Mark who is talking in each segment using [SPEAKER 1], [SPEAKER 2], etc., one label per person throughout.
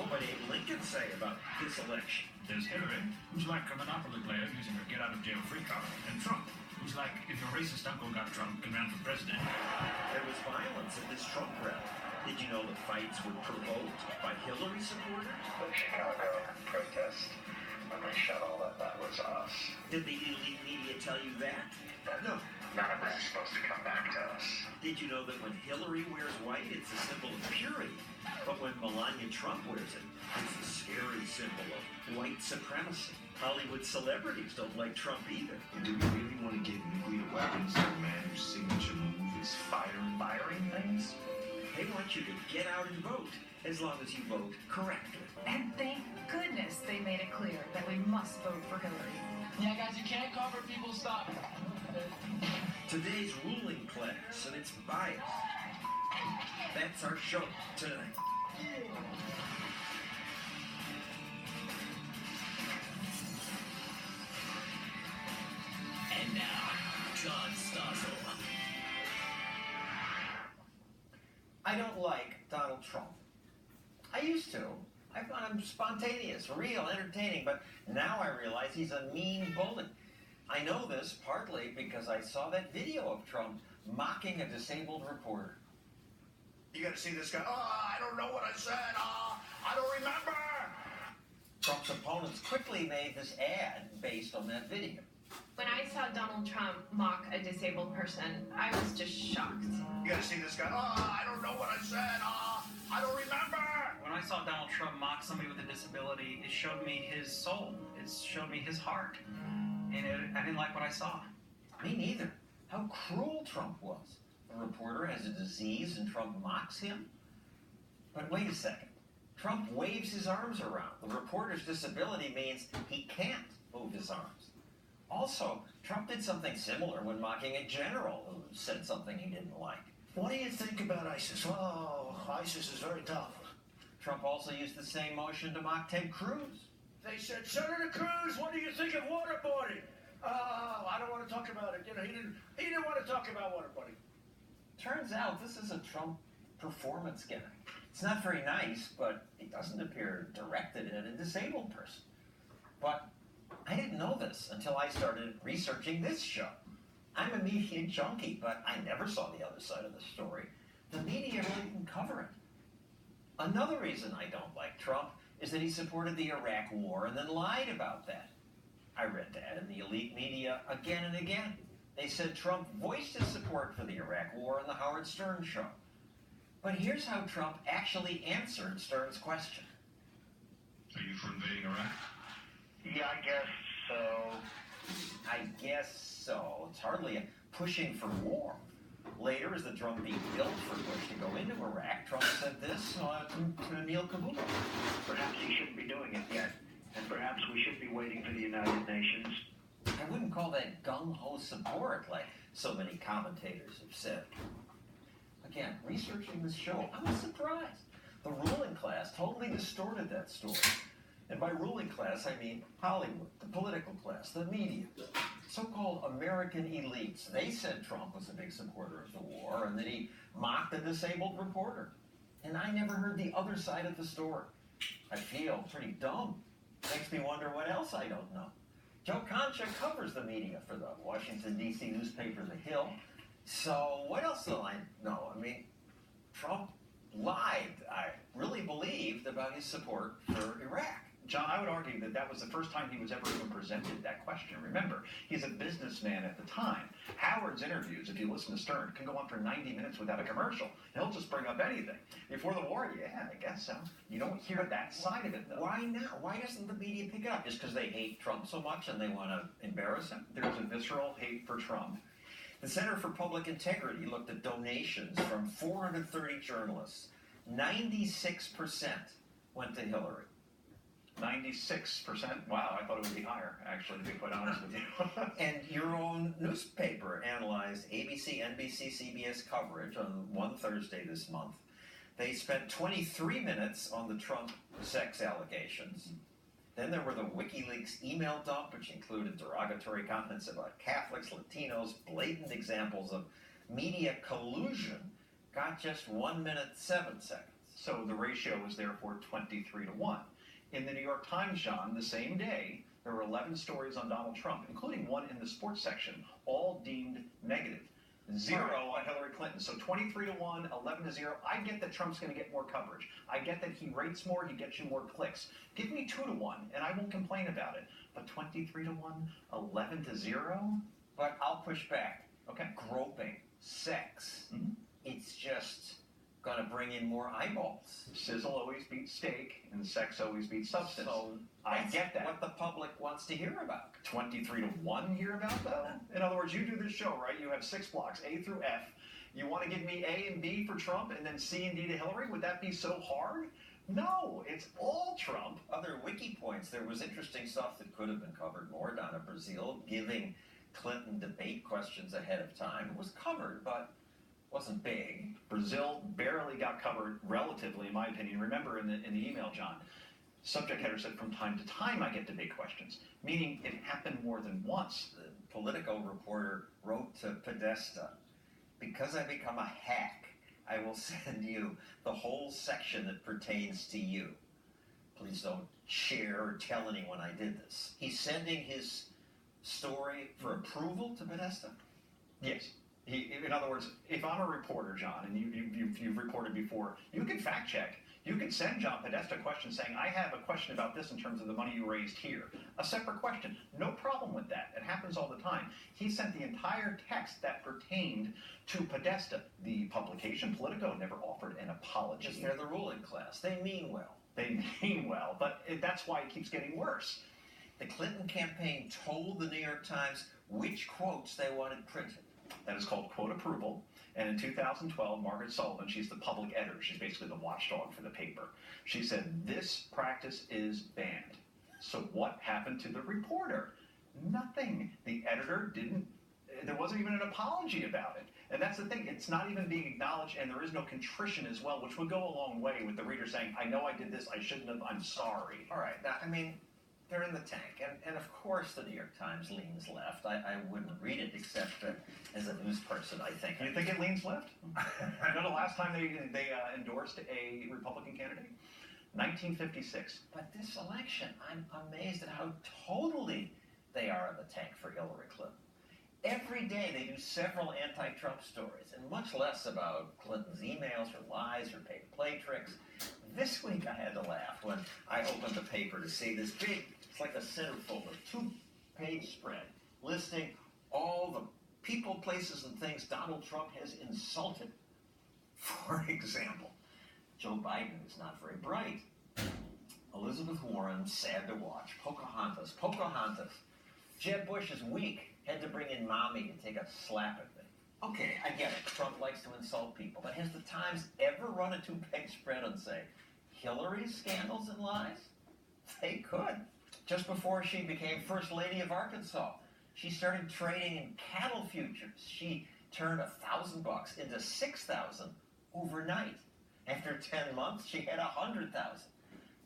[SPEAKER 1] What did Lincoln say about this election?
[SPEAKER 2] There's Hillary, who's like a Monopoly player using her get-out-of-jail-free card, and Trump, who's like if your racist uncle got drunk and ran for president.
[SPEAKER 1] There was violence at this Trump rally. Did you know the fights were provoked by Hillary supporters?
[SPEAKER 3] The Chicago protest, when they shut all that was us.
[SPEAKER 1] Did the elite media tell you that? No.
[SPEAKER 3] None of this is supposed to come back to us.
[SPEAKER 1] Did you know that when Hillary wears white, it's a symbol of purity? But when Melania Trump wears it, it's a scary symbol of white supremacy. Hollywood celebrities don't like Trump either.
[SPEAKER 4] Do we really want to get nuclear weapons to a man whose signature move is firing things?
[SPEAKER 1] They want you to get out and vote, as long as you vote correctly.
[SPEAKER 5] And thank goodness they made it clear that we must vote for Hillary.
[SPEAKER 6] Yeah, guys, you can't cover people's stuff.
[SPEAKER 1] Today's ruling class and its bias. That's our show tonight.
[SPEAKER 7] And now, John Stossel.
[SPEAKER 8] I don't like Donald Trump. I used to. I found him spontaneous, real, entertaining, but now I realize he's a mean bully. I know this partly because I saw that video of Trump mocking a disabled reporter.
[SPEAKER 4] You gotta see this guy. I don't know what I said. I don't remember.
[SPEAKER 8] Trump's opponents quickly made this ad based on that video.
[SPEAKER 9] When I saw Donald Trump mock a disabled person, I was just shocked.
[SPEAKER 4] You gotta see this guy. I don't know what I said. I don't remember.
[SPEAKER 6] When I saw Donald Trump mock somebody with a disability, it showed me his soul. It showed me his heart. And I didn't like what I saw.
[SPEAKER 8] Me neither. How cruel Trump was. The reporter has a disease and Trump mocks him? But wait a second. Trump waves his arms around. The reporter's disability means he can't move his arms. Also, Trump did something similar when mocking a general who said something he didn't like.
[SPEAKER 4] What do you think about ISIS? Oh, ISIS is very tough.
[SPEAKER 8] Trump also used the same motion to mock Ted Cruz.
[SPEAKER 4] They said, Senator Cruz, what do you think of waterboarding? I don't want to talk about it. You know, he didn't want to talk about waterboarding.
[SPEAKER 8] Turns out this is a Trump performance gimmick. It's not very nice, but it doesn't appear directed at a disabled person. But I didn't know this until I started researching this show. I'm a media junkie, but I never saw the other side of the story. The media really didn't cover it. Another reason I don't like Trump is that he supported the Iraq War and then lied about that. I read that in the elite media again and again. They said Trump voiced his support for the Iraq War on the Howard Stern show. But here's how Trump actually answered Stern's question.
[SPEAKER 2] Are you for invading Iraq?
[SPEAKER 3] Yeah, I guess so.
[SPEAKER 8] I guess so. It's hardly a pushing for war. Later, as the drumbeat built for Bush to go into Iraq, Trump said this to Neil Kavuto.
[SPEAKER 3] Perhaps he shouldn't be doing it yet. And perhaps we should be waiting for the United Nations.
[SPEAKER 8] I wouldn't call that gung-ho support like so many commentators have said. Again, researching this show, I was surprised. The ruling class totally distorted that story. And by ruling class, I mean Hollywood, the political class, the media, so-called American elites. They said Trump was a big supporter of the war and that he mocked a disabled reporter. And I never heard the other side of the story. I feel pretty dumb. Makes me wonder what else I don't know. Joe Concha covers the media for the Washington, D.C. newspaper The Hill. So what else do I know? I mean, Trump lied, I really believed, about his support for Iraq.
[SPEAKER 10] John, I would argue that that was the first time he was ever even presented that question. Remember, he's a businessman at the time. Howard's interviews, if you listen to Stern, can go on for 90 minutes without a commercial. He'll just bring up anything. Before the war, yeah, I guess so. You don't hear that side of it, though.
[SPEAKER 8] Why not? Why doesn't the media pick it up? Just because they hate Trump so much and they want to embarrass him?
[SPEAKER 10] There's a visceral hate for Trump.
[SPEAKER 8] The Center for Public Integrity looked at donations from 430 journalists. 96% went to Hillary.
[SPEAKER 10] 96%? Wow, I thought it would be higher, actually, to be quite honest with you.
[SPEAKER 8] And your own newspaper analyzed ABC, NBC, CBS coverage on one Thursday this month. They spent 23 minutes on the Trump sex allegations. Then there were the WikiLeaks email dump, which included derogatory comments about Catholics, Latinos, blatant examples of media collusion. Got just 1 minute, 7 seconds.
[SPEAKER 10] So the ratio was therefore 23 to 1. In the New York Times, John, the same day, there were 11 stories on Donald Trump, including one in the sports section, all deemed negative. 0 on Hillary Clinton. So 23 to 1, 11 to 0. I get that Trump's going to get more coverage. I get that he rates more, he gets you more clicks. Give me 2 to 1, and I won't complain about it. But 23 to 1, 11 to 0?
[SPEAKER 8] But I'll push back.
[SPEAKER 10] Okay.
[SPEAKER 8] Groping, sex,
[SPEAKER 10] Mhm.
[SPEAKER 8] it's just going to bring in more eyeballs.
[SPEAKER 10] Sizzle always beats steak, and sex always beats substance.
[SPEAKER 8] So
[SPEAKER 10] I
[SPEAKER 8] that's
[SPEAKER 10] get that.
[SPEAKER 8] what the public wants to hear about.
[SPEAKER 10] 23 to 1 here about though? In other words, you do this show, right? You have 6 blocks, A through F. You want to give me A and B for Trump and then C and D to Hillary? Would that be so hard? No, it's all Trump.
[SPEAKER 8] Other wiki points, there was interesting stuff that could have been covered more. Donna Brazile giving Clinton debate questions ahead of time. It was covered, but wasn't big.
[SPEAKER 10] Brazil barely got covered relatively, in my opinion. Remember in the email, John, subject header said, from time to time I get debate questions, meaning it happened more than once.
[SPEAKER 8] The Politico reporter wrote to Podesta, because I become a hack, I will send you the whole section that pertains to you. Please don't share or tell anyone I did this. He's sending his story for approval to Podesta?
[SPEAKER 10] Yes. In other words, if I'm a reporter, John, and you've reported before, you can fact check. You can send John Podesta questions saying, I have a question about this in terms of the money you raised here. A separate question. No problem with that. It happens all the time. He sent the entire text that pertained to Podesta. The publication, Politico, never offered an apology.
[SPEAKER 8] Because they're the ruling class. They mean well.
[SPEAKER 10] They mean well, but that's why it keeps getting worse.
[SPEAKER 8] The Clinton campaign told the New York Times which quotes they wanted printed.
[SPEAKER 10] That is called quote approval. And in 2012, Margaret Sullivan, she's the public editor, she's basically the watchdog for the paper. She said, this practice is banned. So what happened to the reporter? Nothing. The editor there wasn't even an apology about it. And that's the thing, it's not even being acknowledged, and there is no contrition as well, which would go a long way with the reader saying, I know I did this, I shouldn't have, I'm sorry.
[SPEAKER 8] All right, now, I mean, they're in the tank, and of course the New York Times leans left. I wouldn't read it except as a news person, I think.
[SPEAKER 10] You think it leans left? You know the last time they endorsed a Republican candidate? 1956.
[SPEAKER 8] But this election, I'm amazed at how totally they are in the tank for Hillary Clinton. Every day they do several anti-Trump stories, and much less about Clinton's emails or lies or pay-to-play tricks. This week I had to laugh when I opened the paper to see this big, it's like a centerfold, a 2-page spread listing all the people, places, and things Donald Trump has insulted. For example, Joe Biden is not very bright. Elizabeth Warren, sad to watch. Pocahontas. Jeb Bush is weak. Had to bring in mommy to take a slap at me. Okay, I get it. Trump likes to insult people. But has the Times ever run a 2-page spread and say, Hillary's scandals and lies? They could. Just before she became First Lady of Arkansas, she started trading in cattle futures. She turned $1,000 into $6,000 overnight. After 10 months, she had $100,000.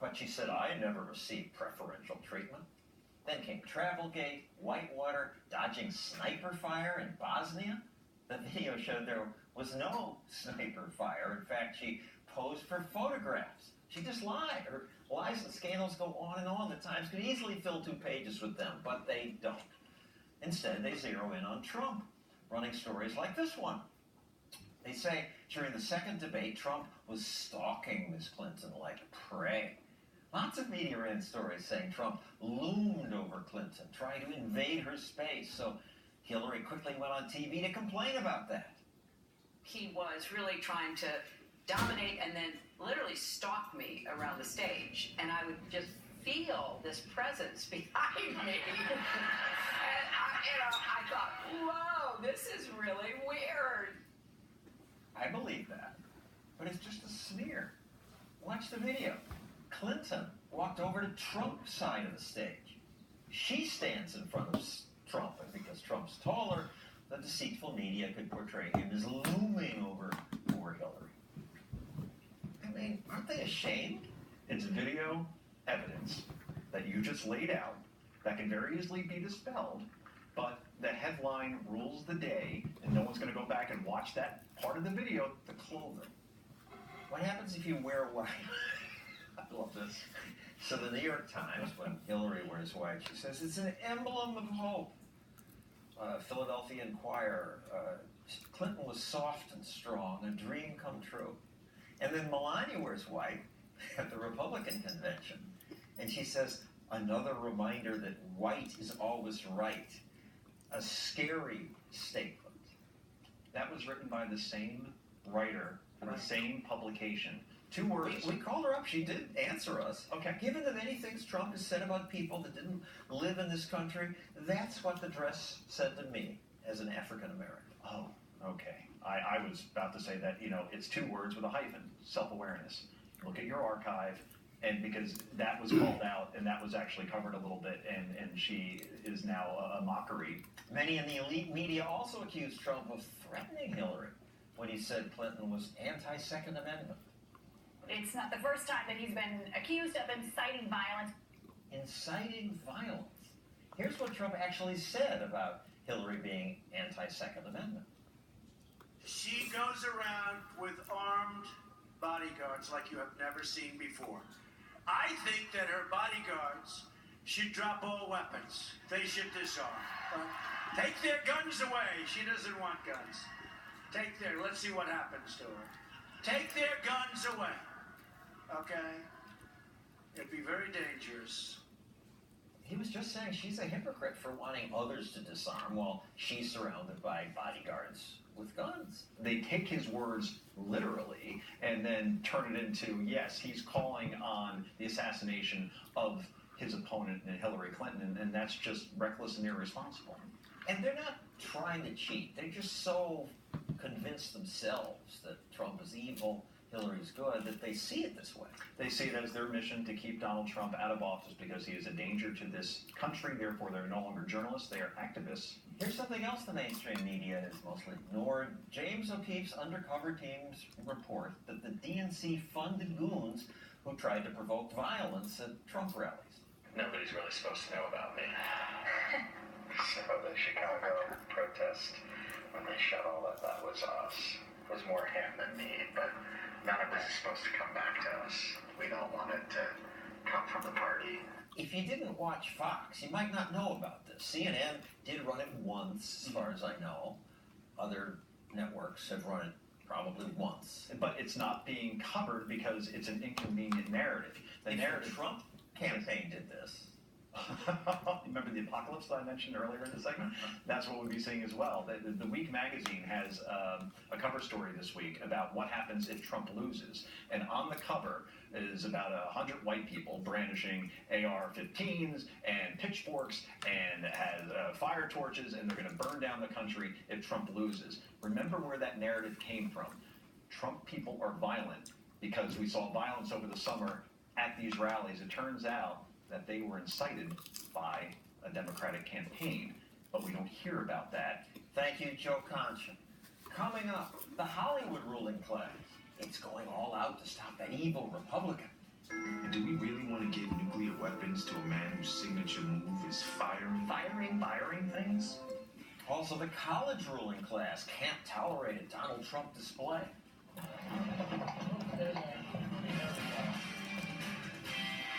[SPEAKER 8] But she said, I never received preferential treatment. Then came Travelgate, Whitewater, dodging sniper fire in Bosnia. The video showed there was no sniper fire. In fact, she posed for photographs. She just lied. Her lies and scandals go on and on. The Times could easily fill 2 pages with them, but they don't. Instead, they zero in on Trump, running stories like this one. They say during the second debate, Trump was stalking Ms. Clinton like prey. Lots of media ran stories saying Trump loomed over Clinton, trying to invade her space. So Hillary quickly went on TV to complain about that.
[SPEAKER 11] He was really trying to dominate and then literally stalk me around the stage. And I would just feel this presence behind me. And I thought, whoa, this is really weird.
[SPEAKER 8] I believe that, but it's just a smear. Watch the video. Clinton walked over to Trump's side of the stage. She stands in front of Trump, and because Trump's taller, the deceitful media could portray him as looming over poor Hillary. I mean, aren't they ashamed?
[SPEAKER 10] It's video evidence that you just laid out that can very easily be dispelled, but the headline rules the day, and no one's going to go back and watch that part of the video.
[SPEAKER 8] The clothing. What happens if you wear white?
[SPEAKER 10] I love this.
[SPEAKER 8] So the New York Times, when Hillary wears white, she says it's an emblem of hope. Philadelphia Inquirer, Clinton was soft and strong, a dream come true. And then Melania wears white at the Republican convention, and she says, another reminder that white is always right. A scary statement.
[SPEAKER 10] That was written by the same writer for the same publication. 2 words.
[SPEAKER 8] We called her up. She did answer us.
[SPEAKER 10] Okay.
[SPEAKER 8] Given the many things Trump has said about people that didn't live in this country, that's what the dress said to me as an African American.
[SPEAKER 10] Oh, okay. I was about to say that, it's 2 words with a hyphen, self-awareness. Look at your archive, and because that was called out, and that was actually covered a little bit, and she is now a mockery.
[SPEAKER 8] Many in the elite media also accused Trump of threatening Hillary when he said Clinton was anti-Second Amendment.
[SPEAKER 5] It's not the first time that he's been accused of inciting violence.
[SPEAKER 8] Inciting violence? Here's what Trump actually said about Hillary being anti-Second Amendment.
[SPEAKER 4] She goes around with armed bodyguards like you have never seen before. I think that her bodyguards should drop all weapons. They should disarm. Take their guns away. She doesn't want guns. Let's see what happens to her. Take their guns away. Okay? It'd be very dangerous.
[SPEAKER 8] He was just saying she's a hypocrite for wanting others to disarm while she's surrounded by bodyguards with guns.
[SPEAKER 10] They take his words literally and then turn it into, yes, he's calling on the assassination of his opponent, Hillary Clinton, and that's just reckless and irresponsible.
[SPEAKER 8] And they're not trying to cheat. They're just so convinced themselves that Trump is evil, Hillary's good, that they see it this way.
[SPEAKER 10] They see it as their mission to keep Donald Trump out of office because he is a danger to this country. Therefore, they're no longer journalists, they are activists.
[SPEAKER 8] Here's something else the mainstream media has mostly ignored. James O'Keefe's undercover teams report that the DNC funded goons who tried to provoke violence at Trump rallies.
[SPEAKER 3] Nobody's really supposed to know about me. So the Chicago protest, when they shot all that was us. It was more him than me, but none of this is supposed to come back to us. We don't want it to come from the party.
[SPEAKER 8] If you didn't watch Fox, you might not know about this. CNN did run it once, as far as I know. Other networks have run it probably once.
[SPEAKER 10] But it's not being covered because it's an inconvenient narrative. The narrative.
[SPEAKER 8] Trump campaign did this.
[SPEAKER 10] Remember the apocalypse that I mentioned earlier in the segment? That's what we'll be seeing as well. The Week magazine has a cover story this week about what happens if Trump loses. And on the cover is about 100 white people brandishing AR-15s and pitchforks and has fire torches, and they're going to burn down the country if Trump loses. Remember where that narrative came from. Trump people are violent because we saw violence over the summer at these rallies. It turns out that they were incited by a Democratic campaign, but we don't hear about that.
[SPEAKER 8] Thank you, Joe Concha. Coming up, the Hollywood ruling class. It's going all out to stop that evil Republican.
[SPEAKER 12] And do we really want to give nuclear weapons to a man whose signature move is firing?
[SPEAKER 10] Firing things?
[SPEAKER 8] Also, the college ruling class can't tolerate a Donald Trump display.